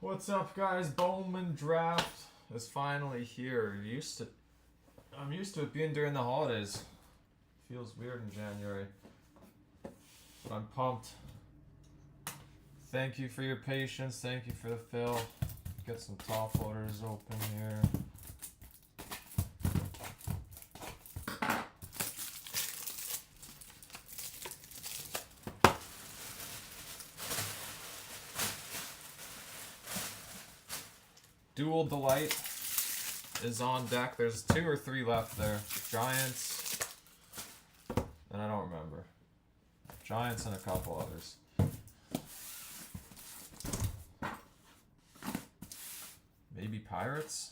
What's up, guys? Bowman draft is finally here. I'm used to it being during the holidays. Feels weird in January, but I'm pumped. Thank you for your patience. Thank you for the fill. Get some top loaders open here. Dual Delight is on deck. There's 2 or 3 left there. Giants, and I don't remember. Giants and a couple others. Maybe Pirates?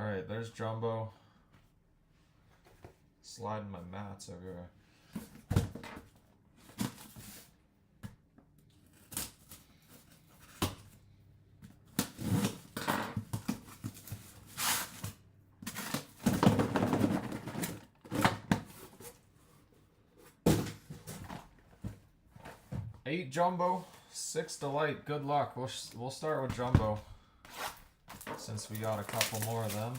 Alright, there's Jumbo. Sliding my mats everywhere. Eight Jumbo, 6 Delight. Good luck. We'll start with Jumbo since we got a couple more of them.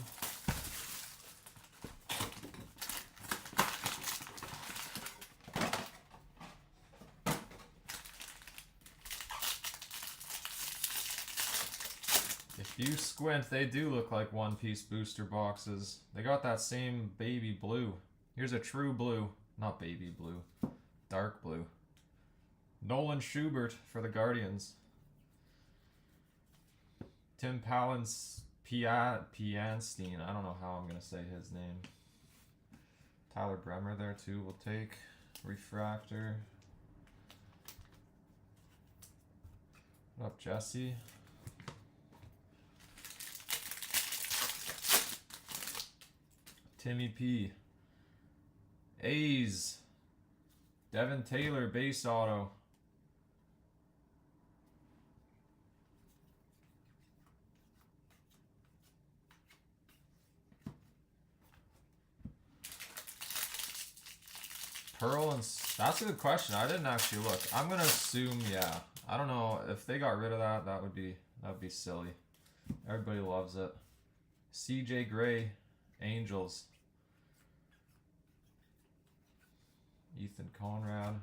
If you squint, they do look like one-piece booster boxes. They got that same baby blue. Here's a true blue, not baby blue, dark blue. Nolan Schubert for the Guardians. Tim Pianstein, I don't know how I'm going to say his name. Tyler Bremer there too, we'll take. Refractor. What up, Jesse? Timmy P. A's. Devin Taylor, base auto. Pearl and that's a good question. I didn't actually look. I'm gonna assume yeah. I don't know if they got rid of that. That would be silly. Everybody loves it. CJ Gray, Angels. Ethan Conrad.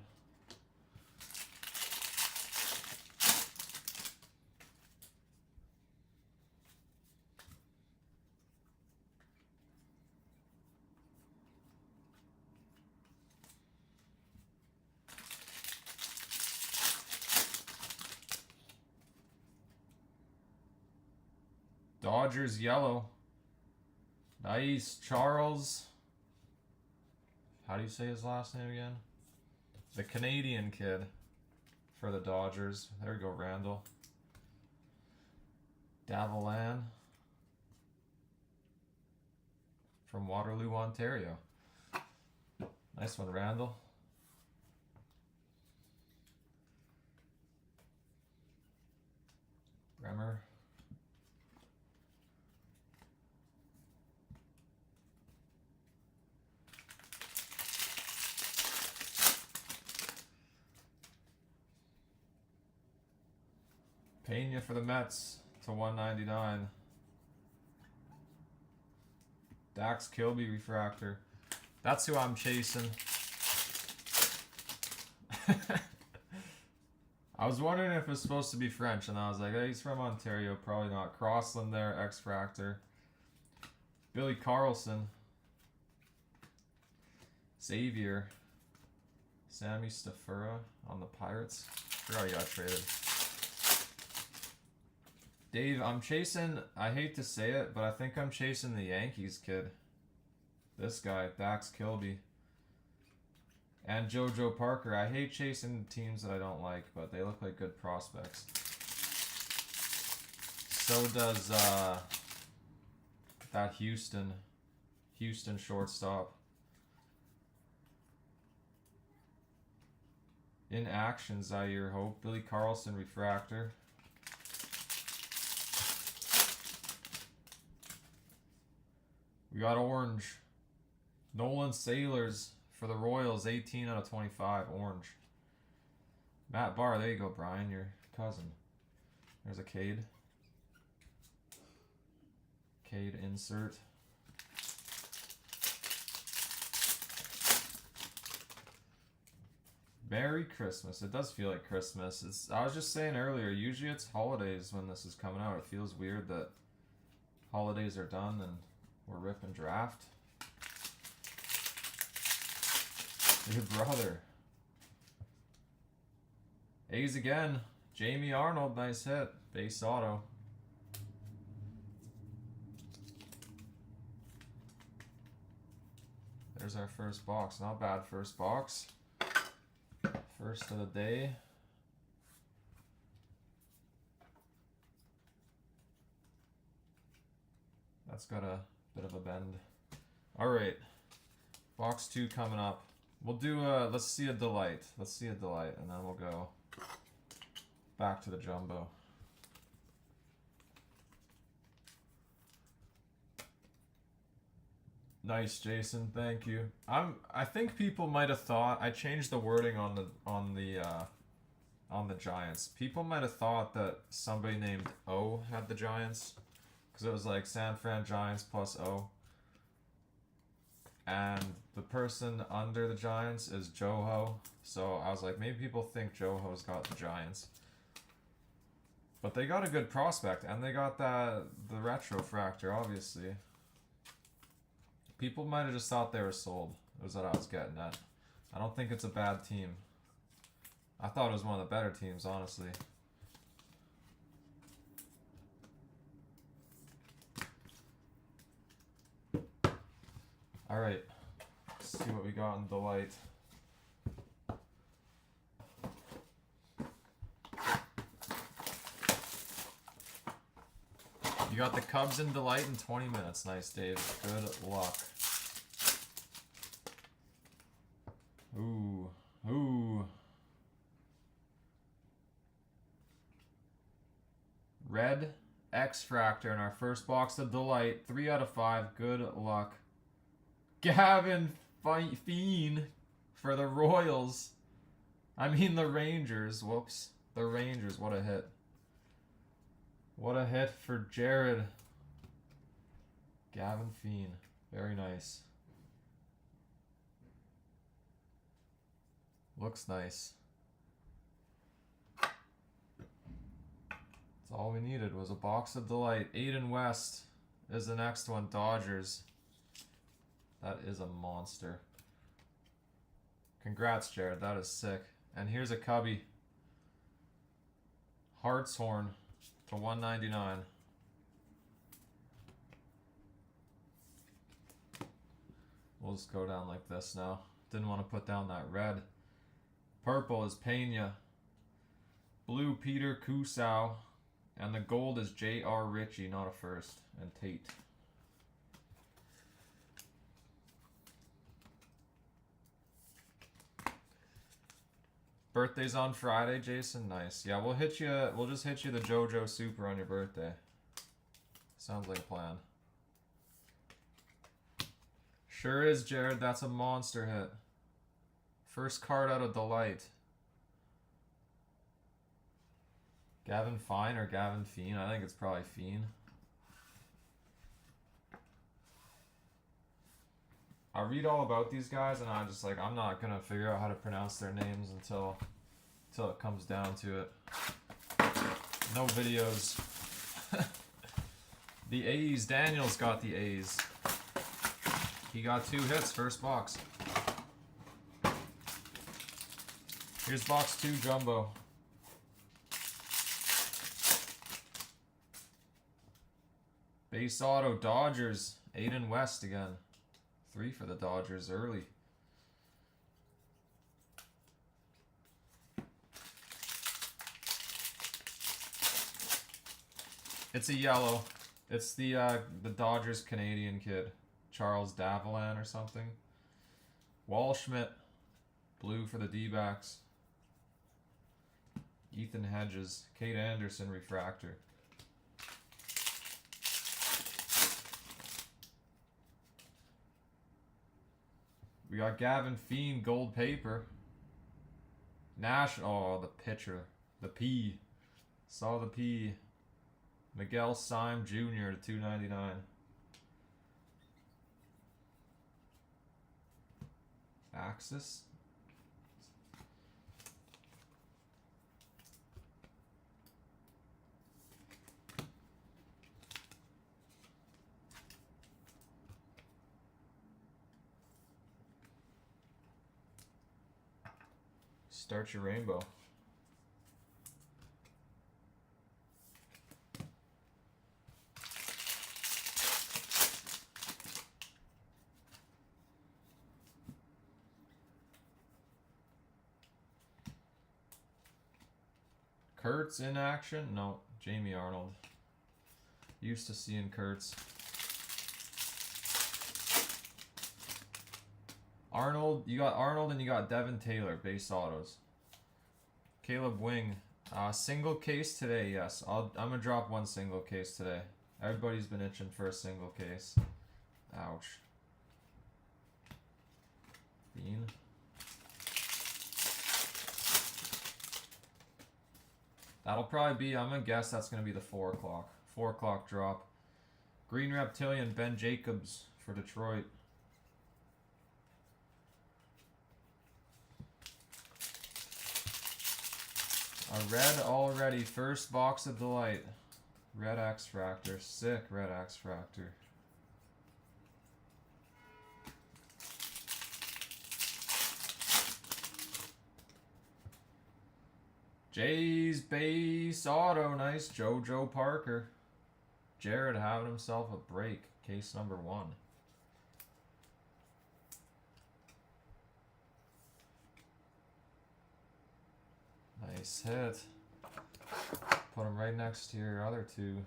Dodgers yellow. Nice. Charles. How do you say his last name again? The Canadian kid for the Dodgers. There we go, Randall. Davalan from Waterloo, Ontario. Nice one, Randall. Bremer. Pena for the Mets to 199. Dax Kilby refractor. That's who I'm chasing. I was wondering if it's supposed to be French, and I was like, hey, he's from Ontario, probably not. Crossland there, X-Fractor. Billy Carlson. Xavier. Sammy Stafura on the Pirates. Forgot he got traded. Dave, I'm chasing, I hate to say it, but I think I'm chasing the Yankees kid. This guy, Dax Kilby. And JoJo Parker. I hate chasing teams that I don't like, but they look like good prospects. So does that Houston shortstop. In action, Zaire Hope. Billy Carlson refractor. We got orange. Nolan Sailors for the Royals, 18 out of 25, orange. Matt Barr, there you go, Brian, your cousin. There's a Cade. Cade insert. Merry Christmas. It does feel like Christmas. I was just saying earlier, usually it's holidays when this is coming out. It feels weird that holidays are done and we're ripping draft. Your brother. A's again. Jamie Arnold, nice hit. Base auto. There's our first box. Not bad first box. First of the day. That's got a bit of a bend. Alright. Box 2 coming up. We'll do let's see a delight. Let's see a delight, and then we'll go back to the jumbo. Nice, Jason. Thank you. I think people might have thought I changed the wording on the Giants. People might have thought that somebody named O had the Giants, because it was like San Fran Giants plus O. And the person under the Giants is Joho. So I was like, maybe people think Joho's got the Giants. But they got a good prospect, and they got the retro fractor, obviously. People might have just thought they were sold, was what I was getting at. I don't think it's a bad team. I thought it was one of the better teams, honestly. Alright, let's see what we got in Delight. You got the Cubs in Delight in 20 minutes. Nice, Dave. Good luck. Ooh. Ooh. Red X-Fractor in our first box of Delight. 3 out of 5. Good luck. Gavin Fiend for the Royals. I mean the Rangers. Whoops. The Rangers. What a hit. What a hit for Jared. Gavin Fiend. Very nice. Looks nice. That's all we needed was a box of Delight. Aiden West is the next one. Dodgers. That is a monster. Congrats, Jared. That is sick. And here's a Cubby. Hartshorn to 199. We'll just go down like this now. Didn't want to put down that red. Purple is Pena. Blue, Peter Kusau. And the gold is J.R. Ritchie, not a first. And Tate. Birthday's on Friday, Jason. Nice. Yeah, we'll hit you. We'll just hit you the JoJo Super on your birthday. Sounds like a plan. Sure is, Jared. That's a monster hit. First card out of Delight. Gavin Fine or Gavin Fiend? I think it's probably Fiend. I read all about these guys, and I'm just like, I'm not gonna figure out how to pronounce their names until it comes down to it. No videos. The A's. Daniel's got the A's. He got 2 hits, first box. Here's box 2, Jumbo. Base auto, Dodgers. Aiden West again. 3 for the Dodgers early. It's a yellow. It's the Dodgers Canadian kid. Charles Davalan or something. Wall Schmidt. Blue for the D-backs. Ethan Hedges, Kate Anderson refractor. We got Gavin Fiend, gold paper. Oh, the pitcher. The P. Saw the P. Miguel Syme Jr. to 299. Axis. Start your rainbow. Kurtz in action? No, Jamie Arnold. Used to seeing Kurtz. Arnold, you got Arnold and you got Devin Taylor, base autos. Caleb Wing, single case today, yes. I'm gonna drop one single case today. Everybody's been itching for a single case. Ouch. Bean. That'll probably be, I'm gonna guess that's gonna be the 4 o'clock. 4 o'clock drop. Green Reptilian, Ben Jacobs for Detroit. A red already, first box of delight. Red X-Fractor, sick red X-Fractor. Jays base auto, nice. JoJo Parker. Jared having himself a break, case number 1. Nice hit. Put him right next to your other two.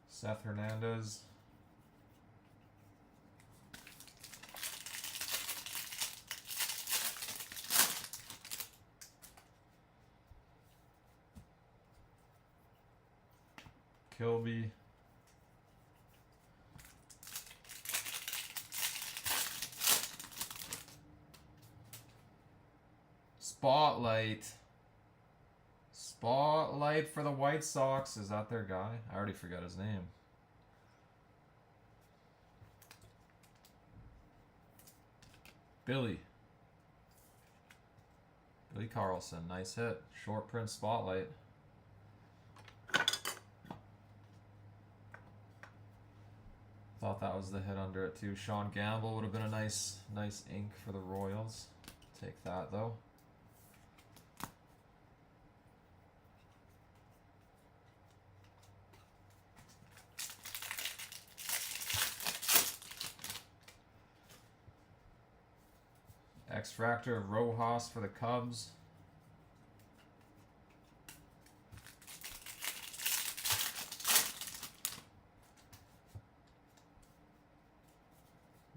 Seth Hernandez. Kilby. Spotlight. Spotlight for the White Sox. Is that their guy? I already forgot his name. Billy Carlson. Nice hit. Short print spotlight. Thought that was the hit under it too. Sean Gamble would have been a nice ink for the Royals. Take that though. X-Fractor of Rojas for the Cubs.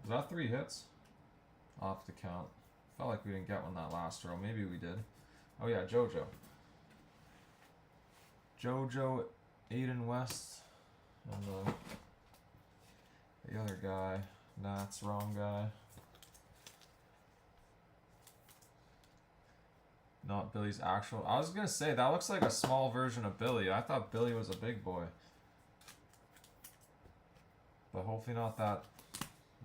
Was that 3 hits? I'll have to count. Felt like we didn't get one that last row. Maybe we did. Oh yeah, JoJo. JoJo, Aiden West, and the other guy. Nah, it's the wrong guy. Not Billy's actual. I was gonna say that looks like a small version of Billy. I thought Billy was a big boy, but hopefully not that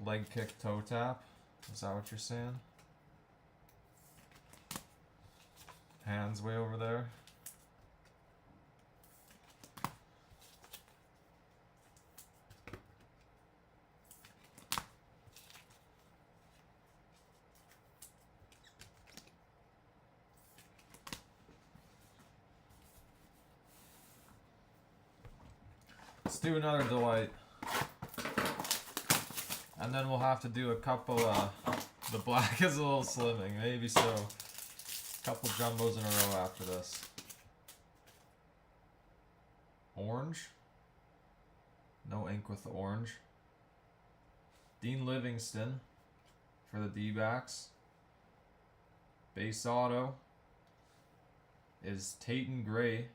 leg kick toe tap. Is that what you're saying? Hands way over there. Let's do another delight. And then we'll have to do a couple, the black is a little slimming, maybe so. Couple jumbos in a row after this. Orange. No ink with the orange. Dean Livingston for the D-backs. Base auto is Tatum Gray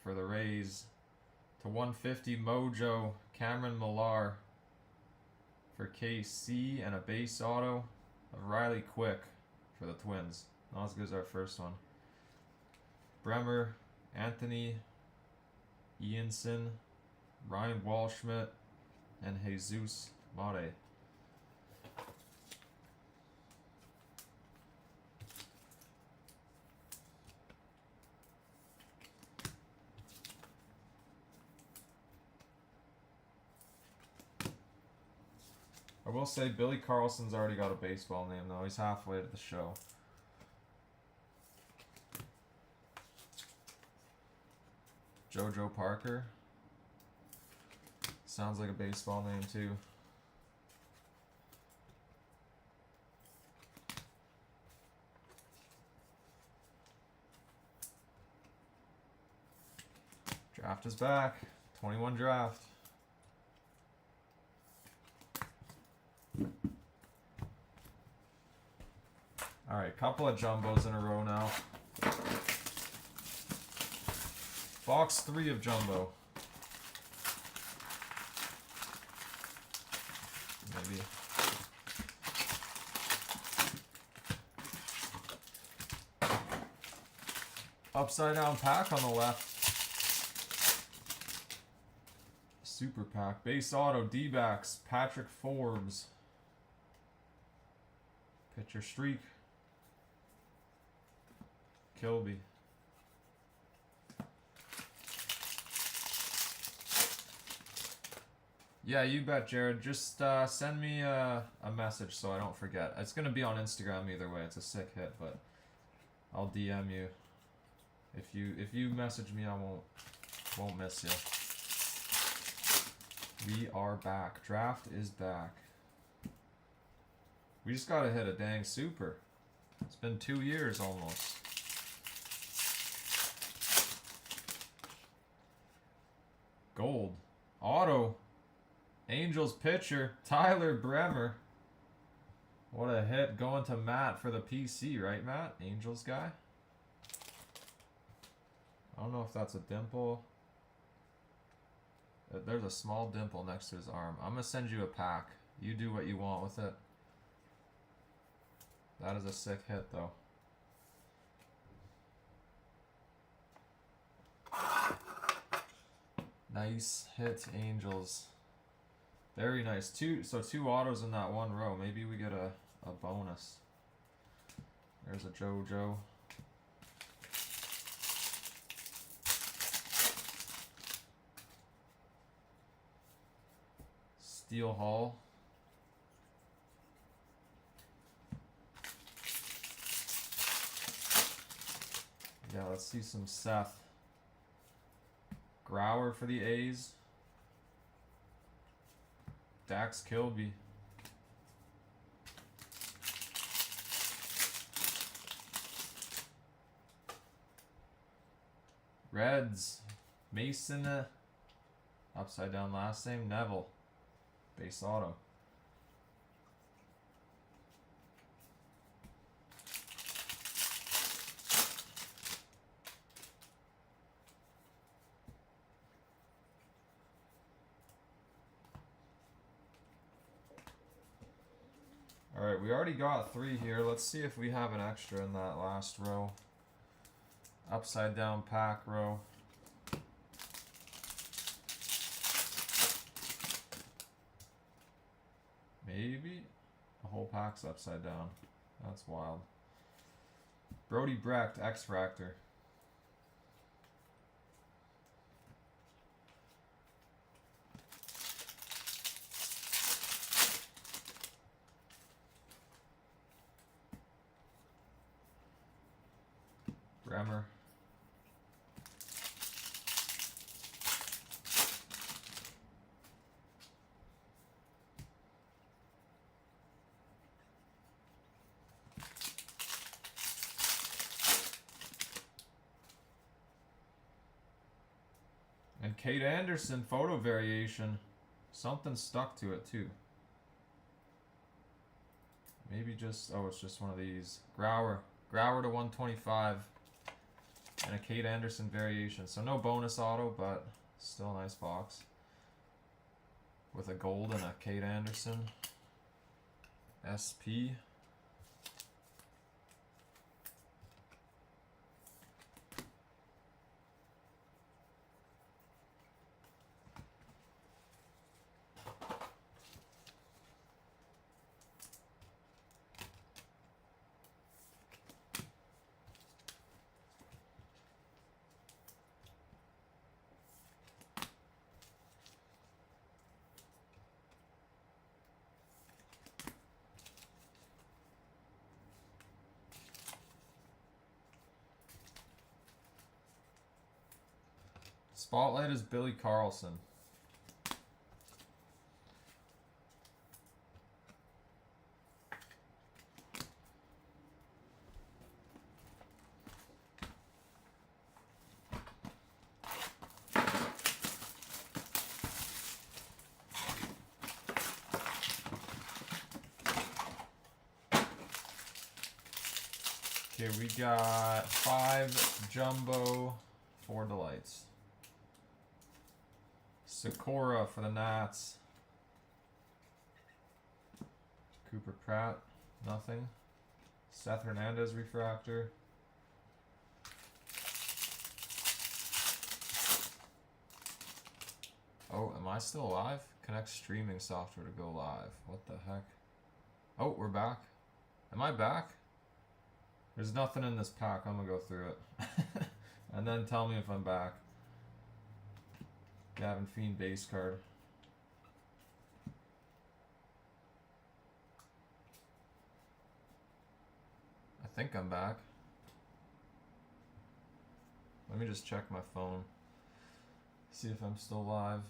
for the Rays. To 150 Mojo, Cameron Millar for KC, and a base auto of Riley Quick for the Twins. Not as good as our first one. Bremer, Anthony Ianson, Ryan Walschmidt, and Jesus Mate. I will say Billy Carlson's already got a baseball name though. He's halfway to the show. JoJo Parker. Sounds like a baseball name too. Draft is back. 21 draft. Alright, couple of jumbos in a row now. Box 3 of jumbo. Maybe. Upside down pack on the left. Super pack. Base auto, D-backs, Patrick Forbes. Pitcher streak. Kilby. Yeah, you bet, Jared. Just send me a message so I don't forget. It's gonna be on Instagram either way. It's a sick hit, but I'll DM you. If you message me, I won't miss you. We are back. Draft is back. We just gotta hit a dang super. It's been 2 years almost. Gold. Auto. Angels pitcher. Tyler Bremer. What a hit going to Matt for the PC, right, Matt? Angels guy. I don't know if that's a dimple. There's a small dimple next to his arm. I'm going to send you a pack. You do what you want with it. That is a sick hit, though. Nice hit, Angels. Very nice. Two autos in that one row. Maybe we get a bonus. There's a JoJo. Steel Hall. Yeah, let's see some Seth. Grauer for the A's. Dax Kilby. Reds. Mason. Upside down last name. Neville. Base auto. Alright, we already got 3 here. Let's see if we have an extra in that last row. Upside down pack row. Maybe the whole pack's upside down. That's wild. Brody Brecht, X-Fractor. Bremer. And Kate Anderson, photo variation. Something stuck to it too. Maybe just, oh, it's just one of these. Grauer to 125. And a Kate Anderson variation. So no bonus auto, but still a nice box. With a gold and a Kate Anderson. SP. Spotlight is Billy Carlson. Okay, we got 5 jumbo, 4 delights. Sakura for the Nats. Cooper Pratt, nothing. Seth Hernandez refractor. Oh, am I still alive? Connect streaming software to go live. What the heck? Oh, we're back. Am I back? There's nothing in this pack. I'm gonna go through it. And then tell me if I'm back. Gavin Fiend base card. I think I'm back. Let me just check my phone. See if I'm still live.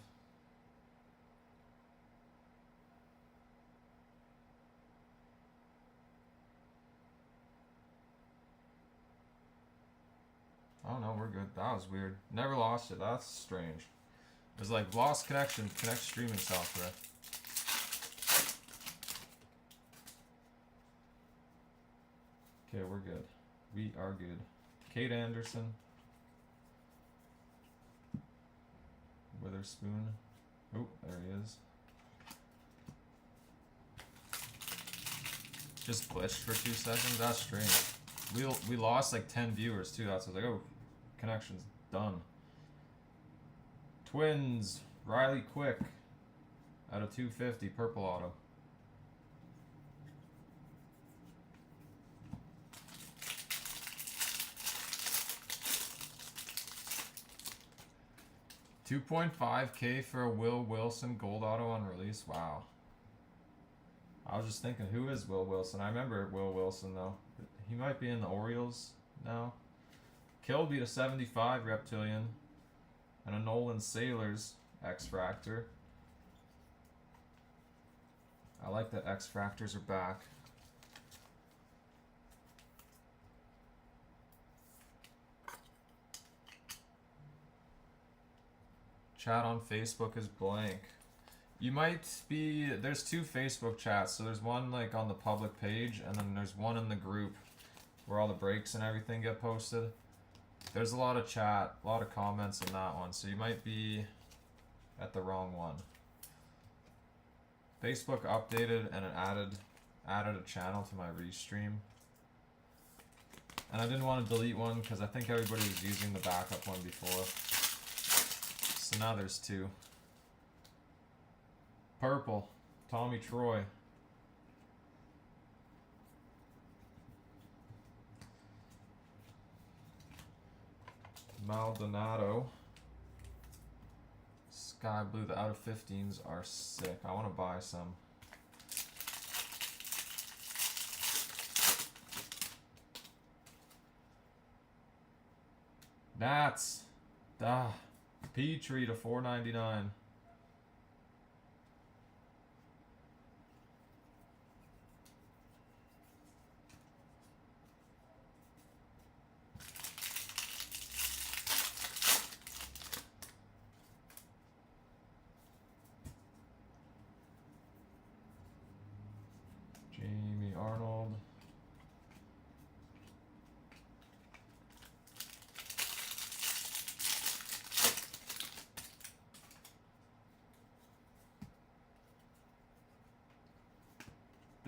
Oh no, we're good. That was weird. Never lost it. That's strange. It was like lost connection. Connect streaming software. Okay, we're good. We are good. Kate Anderson. Witherspoon. Oh, there he is. Just glitched for 2 seconds. That's strange. We lost like 10 viewers too. That's like, oh, connection's done. Twins. Riley Quick. Out of 250. Purple auto. $2.5K for a Will Wilson gold auto on release. Wow. I was just thinking, who is Will Wilson? I remember Will Wilson though. He might be in the Orioles now. Kilby to 75 Reptilian. And a Nolan Sailors X-Fractor. I like that X-Fractors are back. Chat on Facebook is blank. You might be, there's 2 Facebook chats. So there's one like on the public page and then there's one in the group where all the breaks and everything get posted. There's a lot of chat, a lot of comments in that one. So you might be at the wrong one. Facebook updated and it added a channel to my restream. And I didn't want to delete one because I think everybody was using the backup one before. So now there's 2. Purple, Tommy Troy. Maldonado. Sky Blue, the out of 15s are sick. I want to buy some. Nats. Petrie to 499.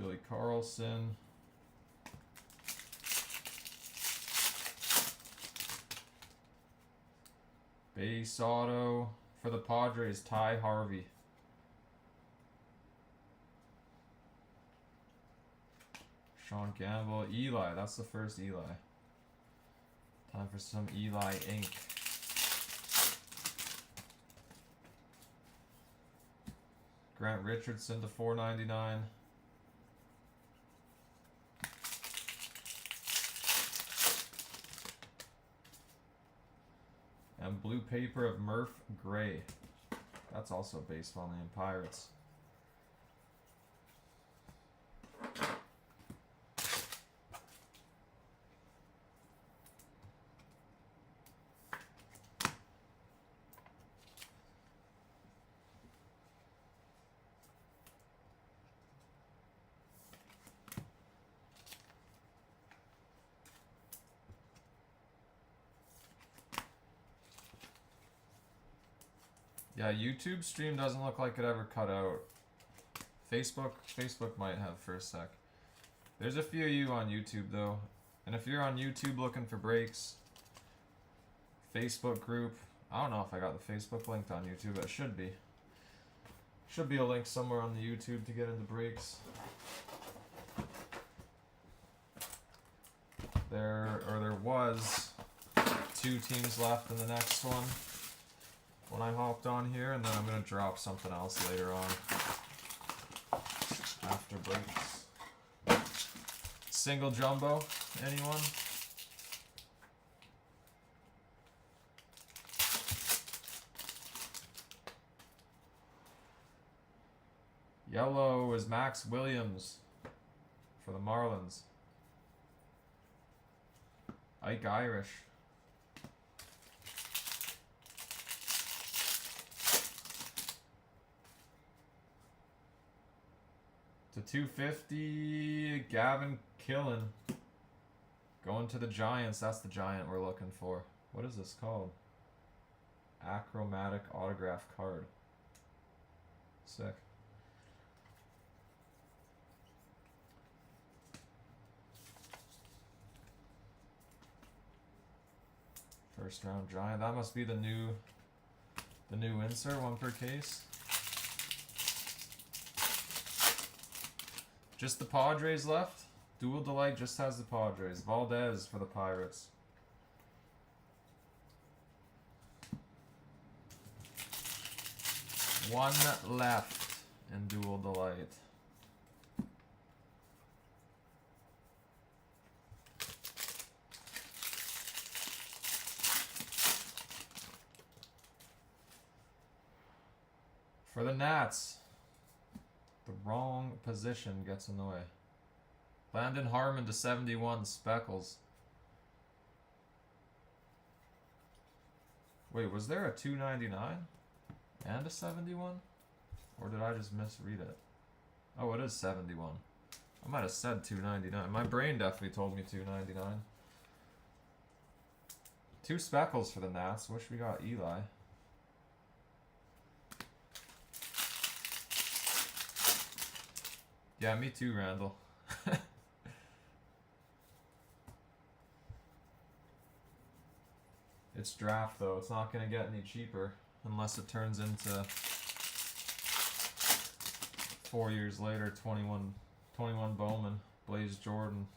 Billy Carlson. Base auto for the Padres, Ty Harvey. Sean Gamble. Eli, that's the first Eli. Time for some Eli ink. Grant Richardson to $4.99. And blue paper of Murph Gray. That's also baseball name, Pirates. Yeah, YouTube stream doesn't look like it ever cut out. Facebook might have for a sec. There's a few of you on YouTube though. And if you're on YouTube looking for breaks, Facebook group, I don't know if I got the Facebook linked on YouTube, but it should be. Should be a link somewhere on the YouTube to get into breaks. There was 2 teams left in the next one when I hopped on here, and then I'm gonna drop something else later on after breaks. Single jumbo, anyone? Yellow is Max Williams for the Marlins. Ike Irish. To 250, Gavin Killen. Going to the Giants. That's the Giant we're looking for. What is this called? Achromatic autograph card. Sick. First round Giant. That must be the new insert, 1 per case. Just the Padres left. Dual Delight just has the Padres. Valdez for the Pirates. One left in Dual Delight. For the Nats, the wrong position gets in the way. Landon Harmon to 71, Speckles. Wait, was there a 299 and a 71? Or did I just misread it? Oh, it is 71. I might have said 299. My brain definitely told me 299. 2 Speckles for the Nats. Wish we got Eli. Yeah, me too, Randall. It's draft though. It's not going to get any cheaper unless it turns into 4 years later, 21 Bowman, Blaze Jordan.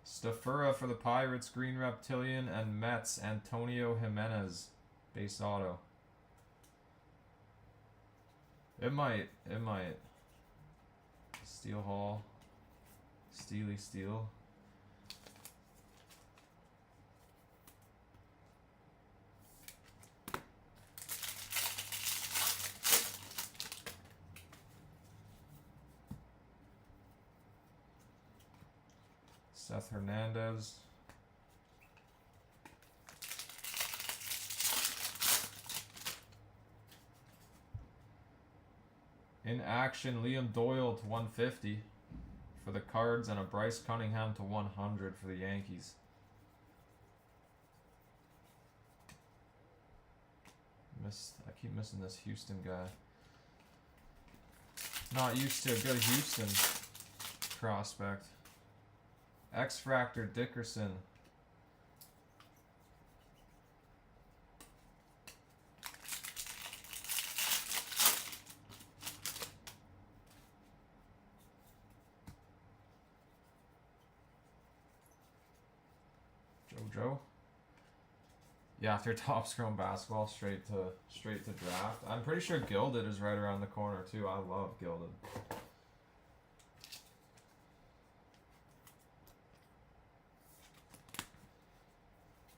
Stafura for the Pirates, Green Reptilian, and Mets, Antonio Jimenez, base auto. It might. Steel Hall. Steely Steel. Seth Hernandez. In action, Liam Doyle to 150 for the Cards and a Bryce Cunningham to 100 for the Yankees. I keep missing this Houston guy. Not used to a good Houston prospect. X-Fractor Dickerson. JoJo. Yeah, after Top Scrum basketball, straight to draft. I'm pretty sure Gilded is right around the corner too. I love Gilded.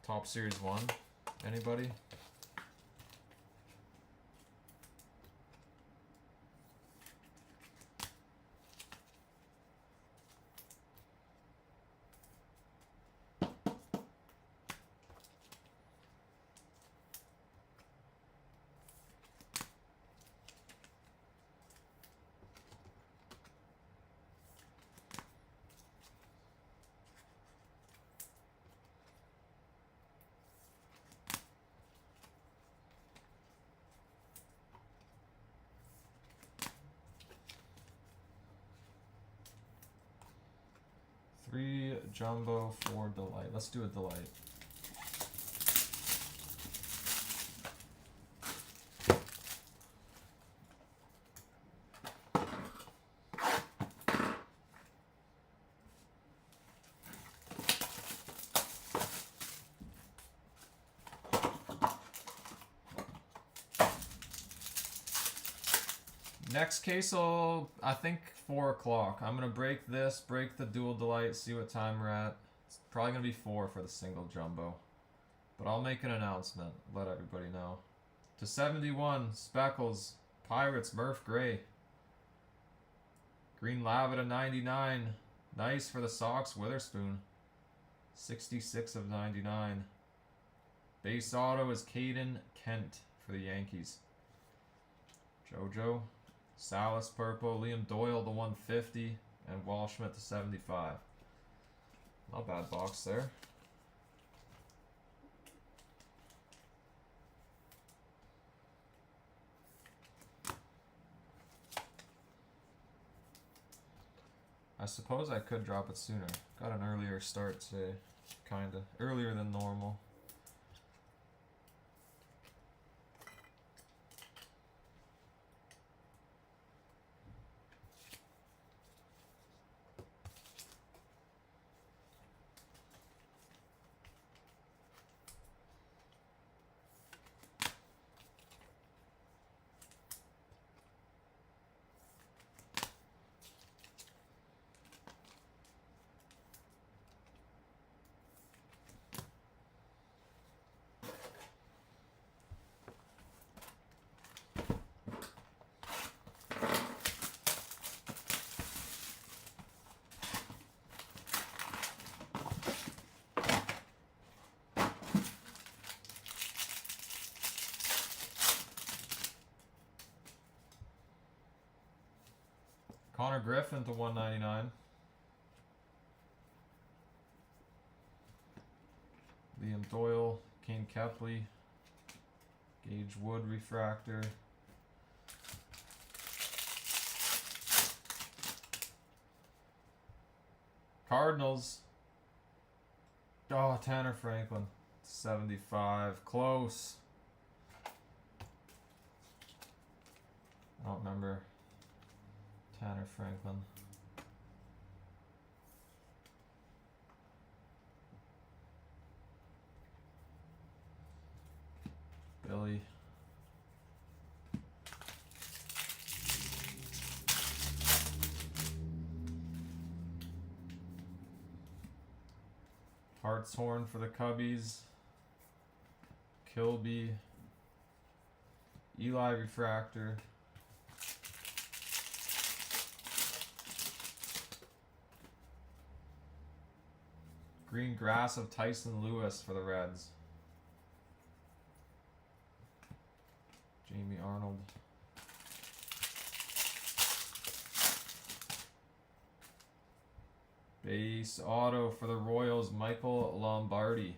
Top Series 1. Anybody? Three jumbo, 4 delight. Let's do a delight. Next case will, I think, 4 o'clock. I'm going to break this, break the dual delight, see what time we're at. It's probably going to be 4 for the single jumbo. But I'll make an announcement, let everybody know. To 71, Speckles, Pirates, Murph Gray. Green Lava to 99. Nice for the Sox, Witherspoon. 66 of 99. Base auto is Caden Kent for the Yankees. JoJo. Salas purple, Liam Doyle to 150, and Walschmidt to 75. Not bad box there. I suppose I could drop it sooner. Got an earlier start today, kinda. Earlier than normal. Connor Griffin to 199. Liam Doyle, Kane Kepley, Gage Wood refractor. Cardinals. Oh, Tanner Franklin. 75. Close. I don't remember Tanner Franklin. Billy. Hartshorn for the Cubbies. Kilby. Eli refractor. Green grass of Tyson Lewis for the Reds. Jamie Arnold. Base auto for the Royals, Michael Lombardi.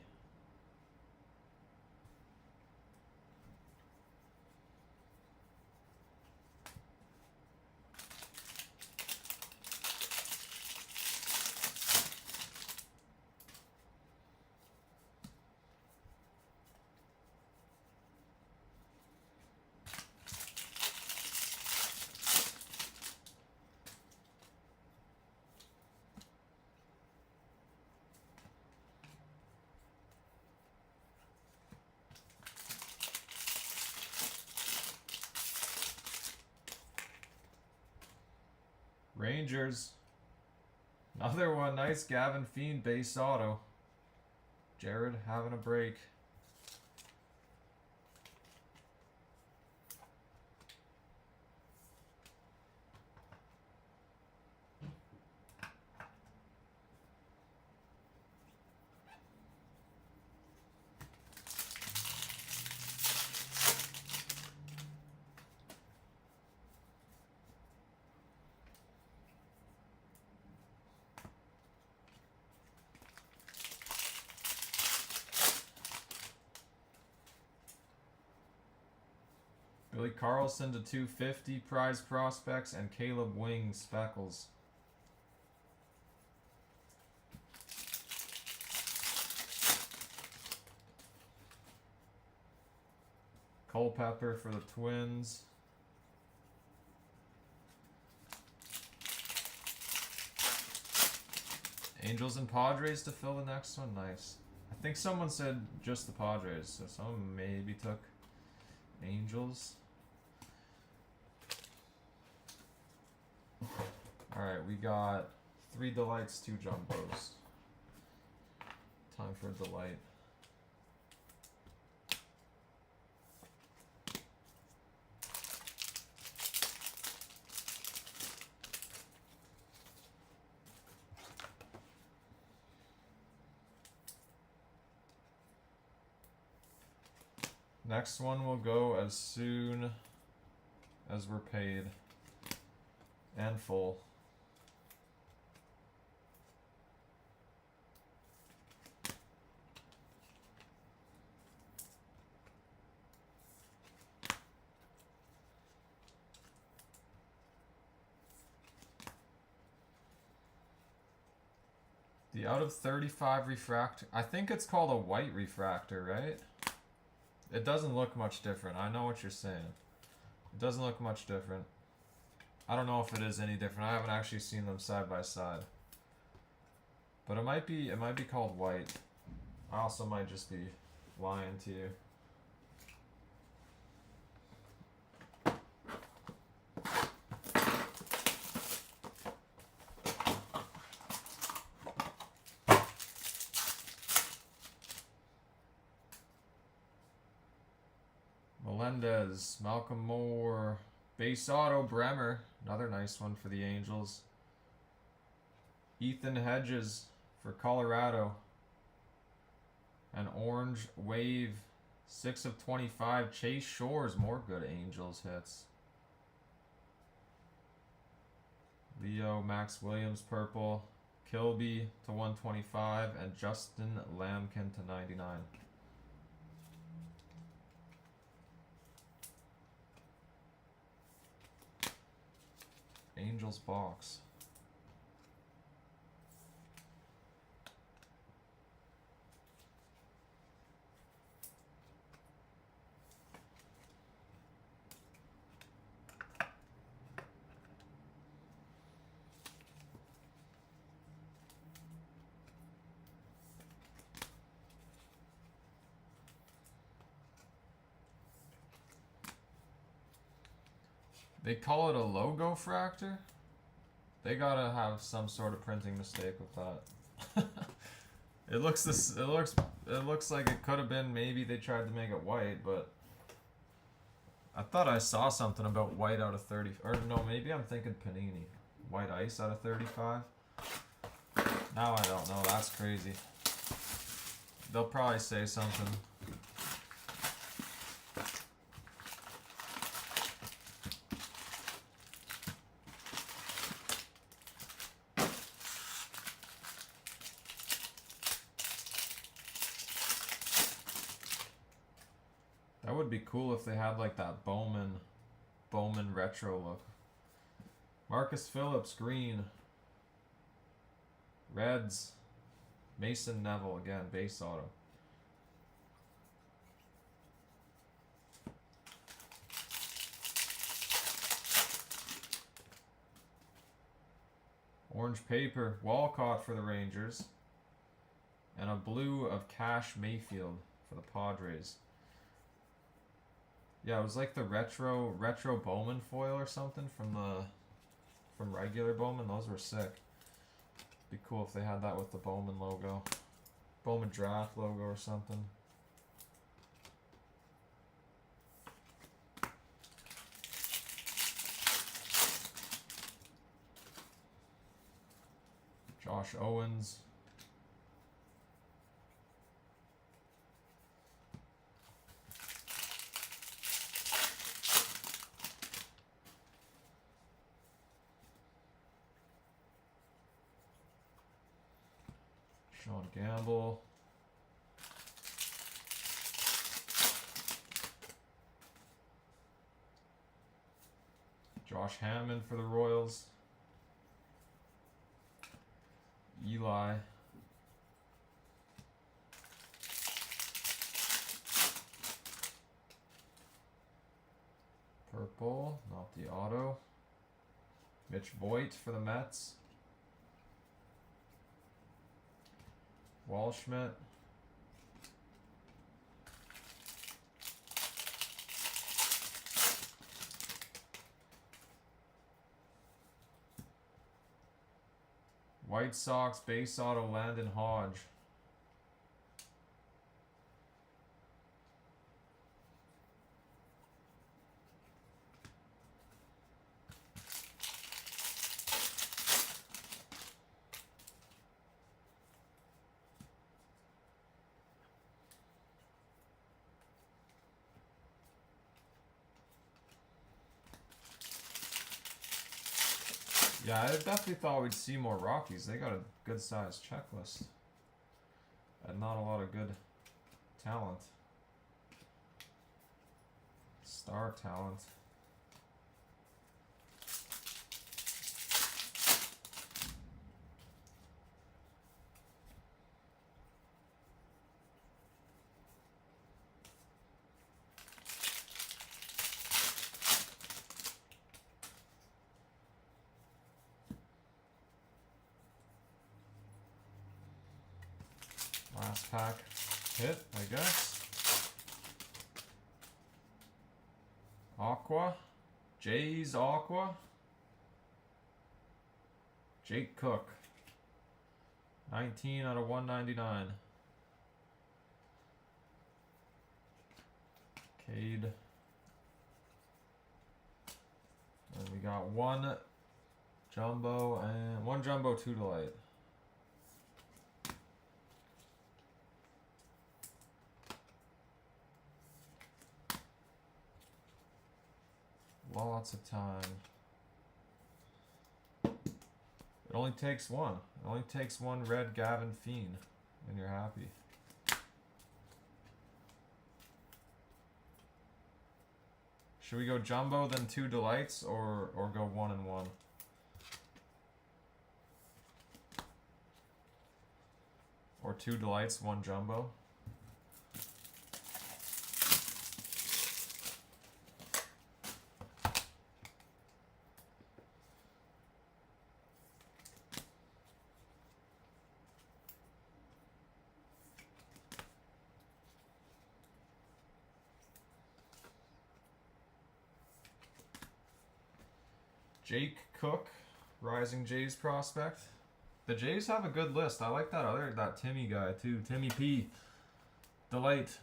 Rangers. Another one. Nice Gavin Fiend base auto. Jared having a break. Billy Carlson to 250 prize prospects and Caleb Wing speckles. Culpepper for the Twins. Angels and Padres to fill the next one. Nice. I think someone said just the Padres, so someone maybe took Angels. Alright, we got 3 delights, 2 jumbos. Time for a delight. Next one will go as soon as we're paid and full. The out of 35 refractor, I think it's called a white refractor, right? It doesn't look much different. I know what you're saying. It doesn't look much different. I don't know if it is any different. I haven't actually seen them side by side. But it might be called white. I also might just be lying to you. Melendez, Malcolm Moore, base auto, Bremer, another nice one for the Angels. Ethan Hedges for Colorado. An orange wave, 6 of 25. Chase Shores, more good Angels hits. Leo, Max Williams, purple. Kilby to 125, and Justin Lamkin to 99. Angels box. They call it a logo fractor? They gotta have some sort of printing mistake with that. It looks like it could have been, maybe they tried to make it white, but I thought I saw something about white out of 30, or no, maybe I'm thinking Panini. White ice out of 35. Now I don't know, that's crazy. They'll probably say something. That would be cool if they had like that Bowman retro look. Marcus Phillips, green. Reds. Mason Neville again, base auto. Orange paper, Walcott for the Rangers. And a blue of Cash Mayfield for the Padres. Yeah, it was like the retro Bowman foil or something from from regular Bowman. Those were sick. Be cool if they had that with the Bowman logo. Bowman draft logo or something. Josh Owens. Sean Gamble. Josh Hammond for the Royals. Eli. Purple, not the auto. Mitch Voigt for the Mets. Walschmidt. White Sox base auto Landon Hodge. Yeah, I definitely thought we'd see more Rockies. They got a good sized checklist. And not a lot of good talent. Star talent. Last pack hit, I guess. Aqua. Jays Aqua. Jake Cook. 19 out of 199. Cade. And we got one jumbo and one jumbo 2 to light. Lots of time. It only takes one. It only takes one red Gavin Fiend, and you're happy. Should we go jumbo then 2 delights, or go 1 and 1? Or 2 delights, 1 jumbo? Jake Cook, Rising Jays prospect. The Jays have a good list. I like that Timmy guy too. Timmy P. Delight.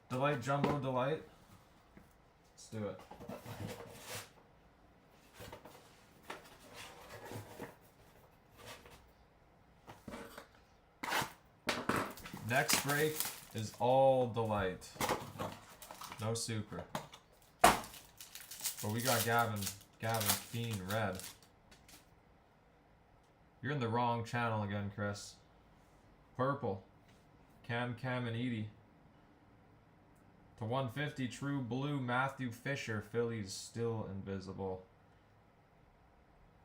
Delight Jumbo Delight. Let's do it. Next break is all Delight. No Super. But we got Gavin Fiend red. You're in the wrong channel again, Chris. Purple. Cam and Edie. To 150, True Blue, Matthew Fisher. Phillies still invisible.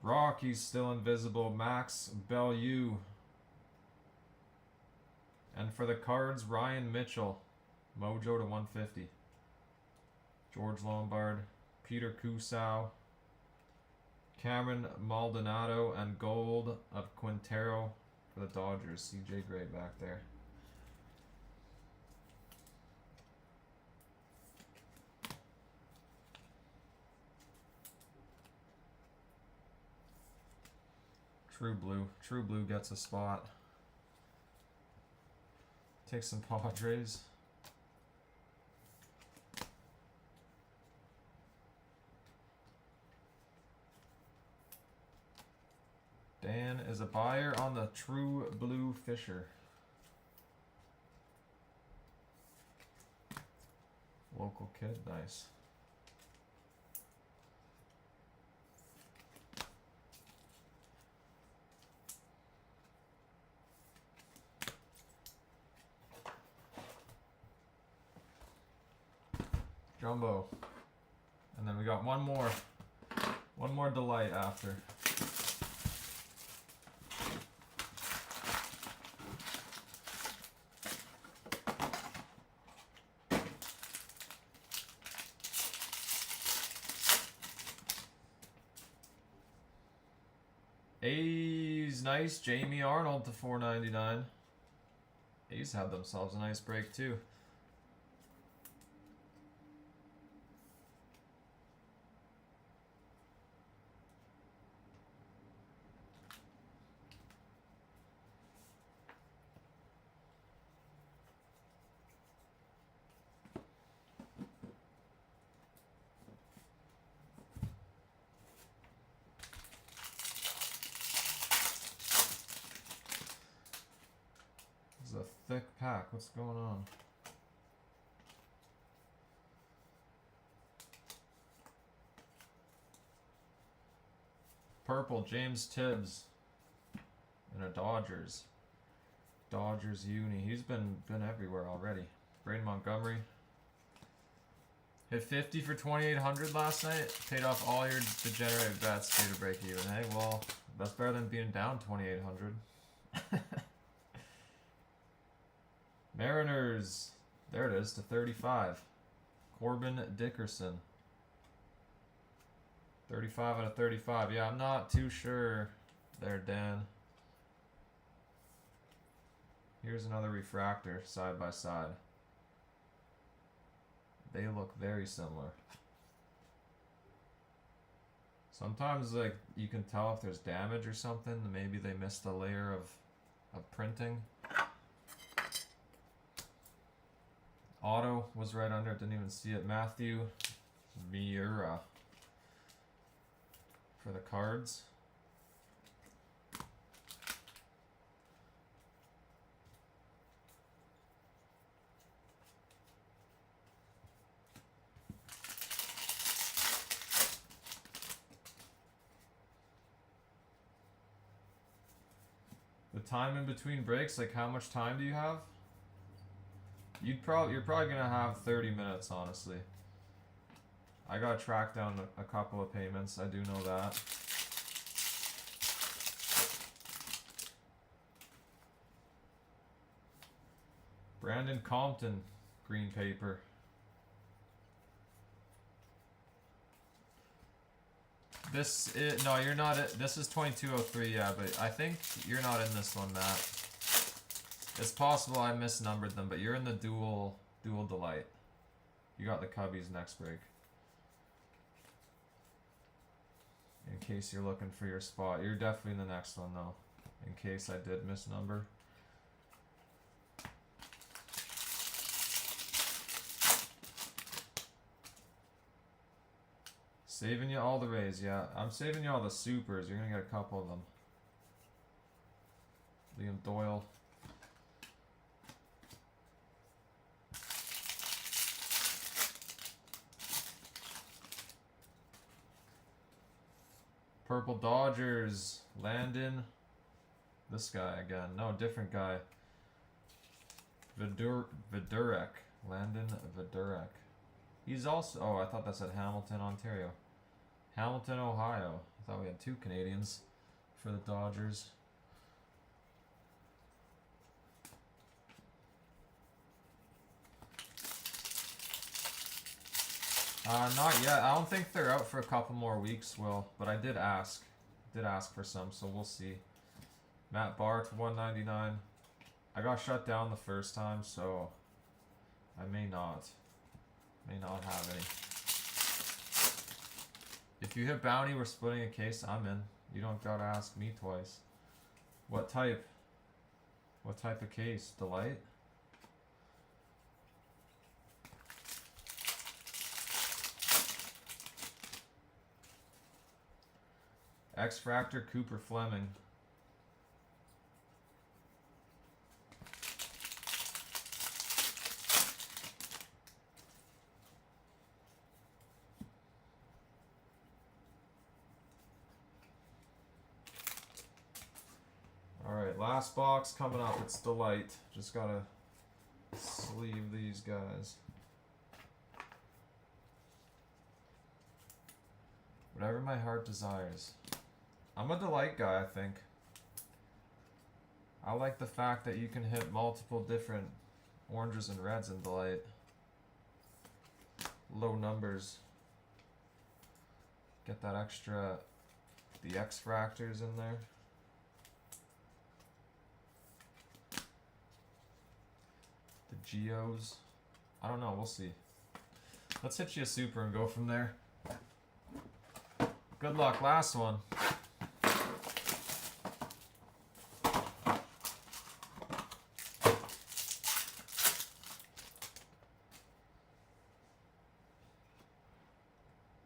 Rockies still invisible. Max Bellew. And for the Cards, Ryan Mitchell. Mojo to 150. George Lombard. Peter Cusau. Cameron Maldonado and gold of Quintero for the Dodgers. CJ Gray back there. True Blue. True Blue gets a spot. Take some Padres. Dan is a buyer on the True Blue Fisher. Local kid, nice. Jumbo. And then we got one more delight after. A's nice. Jamie Arnold to 4.99. A's had themselves a nice break too. A thick pack. What's going on? Purple, James Tibbs in a Dodgers. Dodgers uni. He's been everywhere already. Braden Montgomery. Hit 50 for 2,800 last night. Paid off all your degenerate bets due to break even. Hey, well, that's better than being down 2,800. Mariners. There it is to 35. Corbin Dickerson. 35 out of 35. Yeah, I'm not too sure there, Dan. Here's another refractor side by side. They look very similar. Sometimes like you can tell if there's damage or something. Maybe they missed a layer of printing. Auto was right under it, didn't even see it. Matthew Miura for the Cards. The time in between breaks, like how much time do you have? You're probably gonna have 30 minutes, honestly. I gotta track down a couple of payments. I do know that. Brandon Compton, green paper. This is, no, you're not. This is 2203, yeah, but I think you're not in this one, Matt. It's possible I misnumbered them, but you're in the dual delight. You got the Cubbies next break. In case you're looking for your spot. You're definitely in the next one though. In case I did misnumber. Saving you all the Rays, yeah. I'm saving you all the supers. You're gonna get a couple of them. Liam Doyle. Purple Dodgers, Landon. This guy again. No, different guy. Vidurek. Landon Vidurek. He's also, oh, I thought that said Hamilton, Ontario. Hamilton, Ohio. I thought we had two Canadians for the Dodgers. Not yet. I don't think they're out for a couple more weeks, Will. But I did ask. Did ask for some, so we'll see. Matt Barr to 199. I got shut down the first time, so I may not have any. If you hit bounty, we're splitting a case. I'm in. You don't gotta ask me twice. What type? What type of case? Delight? X-Fractor Cooper Fleming. Alright, last box coming up. It's Delight. Just gotta sleeve these guys. Whatever my heart desires. I'm a Delight guy, I think. I like the fact that you can hit multiple different oranges and reds in Delight. Low numbers. Get that extra, the X-Fractors in there. The Geos. I don't know, we'll see. Let's hit you a super and go from there. Good luck, last one.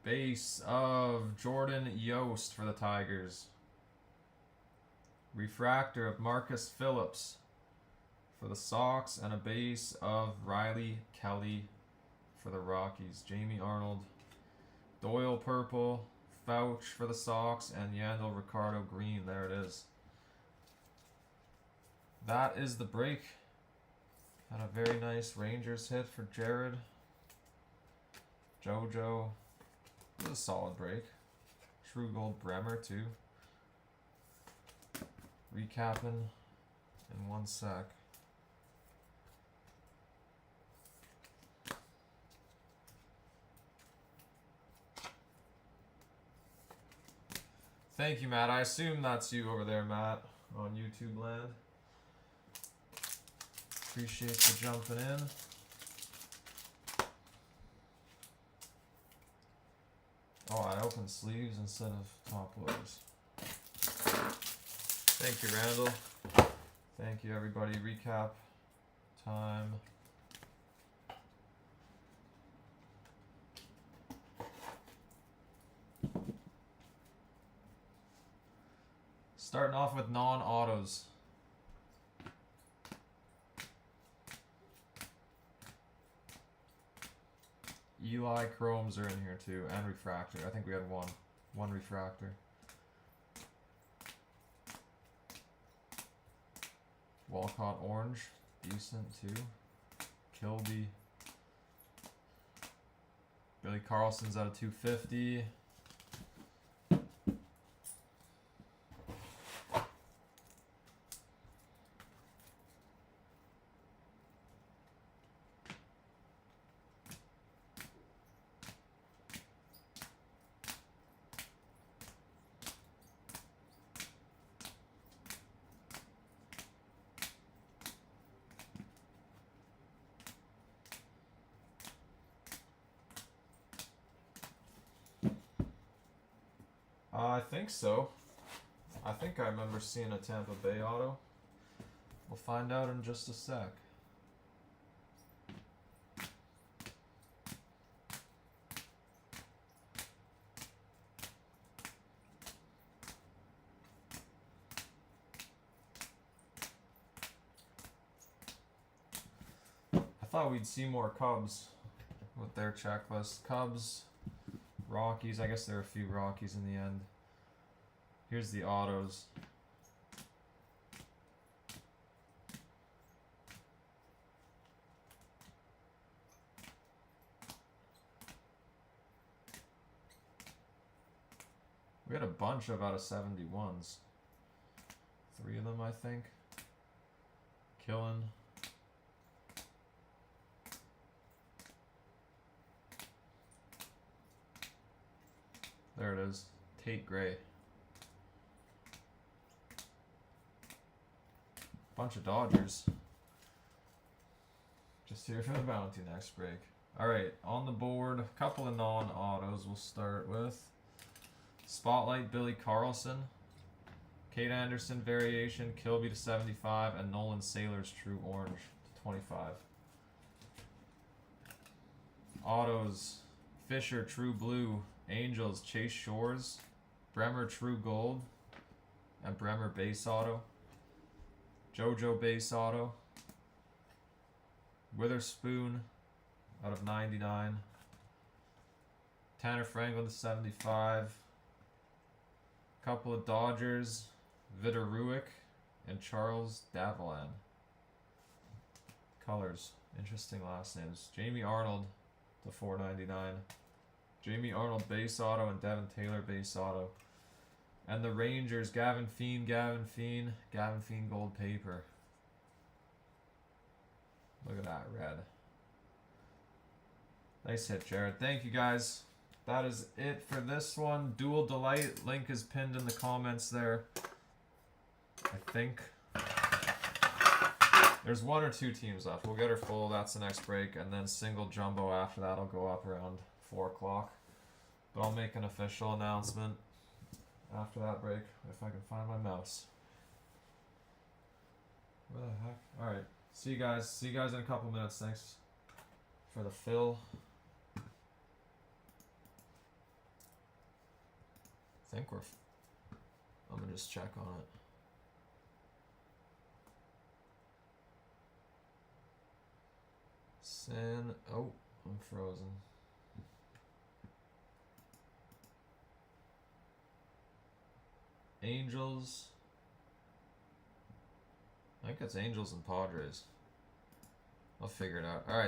Base of Jordan Yost for the Tigers. Refractor of Marcus Phillips for the Sox, and a base of Riley Kelly for the Rockies. Jamie Arnold. Doyle purple. Fouch for the Sox, and Yandel Ricardo green. There it is. That is the break. And a very nice Rangers hit for Jared. JoJo. This is a solid break. True Gold Bremer too. Recapping in 1 sec. Thank you, Matt. I assume that's you over there, Matt, on YouTube land. Appreciate you jumping in. Oh, I opened sleeves instead of top loaders. Thank you, Randall. Thank you, everybody. Recap time. Starting off with non-autos. Eli Chromes are in here too, and refractor. I think we had one refractor. Walcott orange, decent too. Kilby. Billy Carlson's out of 250. I think so. I think I remember seeing a Tampa Bay auto. We'll find out in just a sec. I thought we'd see more Cubs with their checklist. Cubs, Rockies. I guess there are a few Rockies in the end. Here's the autos. We had a bunch of out of 71s. 3 of them, I think. Killing. There it is. Tate Gray. Bunch of Dodgers. Just here for the bounty next break. Alright, on the board, a couple of non-autos we'll start with. Spotlight Billy Carlson. Kate Anderson variation, Kilby to 75, and Nolan Sailor's True Orange to 25. Autos, Fisher True Blue, Angels Chase Shores, Bremer True Gold, and Bremer Base Auto. JoJo Base Auto. Witherspoon out of 99. Tanner Franklin to 75. Couple of Dodgers, Vitor Ruick and Charles Davilan. Colors, interesting last names. Jamie Arnold to 499. Jamie Arnold base auto and Devin Taylor base auto. And the Rangers, Gavin Fiend gold paper. Look at that red. Nice hit, Jared. Thank you, guys. That is it for this one. Dual Delight. Link is pinned in the comments there. I think. There's 1 or 2 teams left. We'll get her full. That's the next break. And then single jumbo after that will go up around 4 o'clock. But I'll make an official announcement after that break if I can find my mouse. Where the heck? Alright. See you guys. See you guys in a couple minutes. Thanks for the fill. I think I'm gonna just check on it. Oh, I'm frozen. Angels. I think it's Angels and Padres. I'll figure it out. Alright.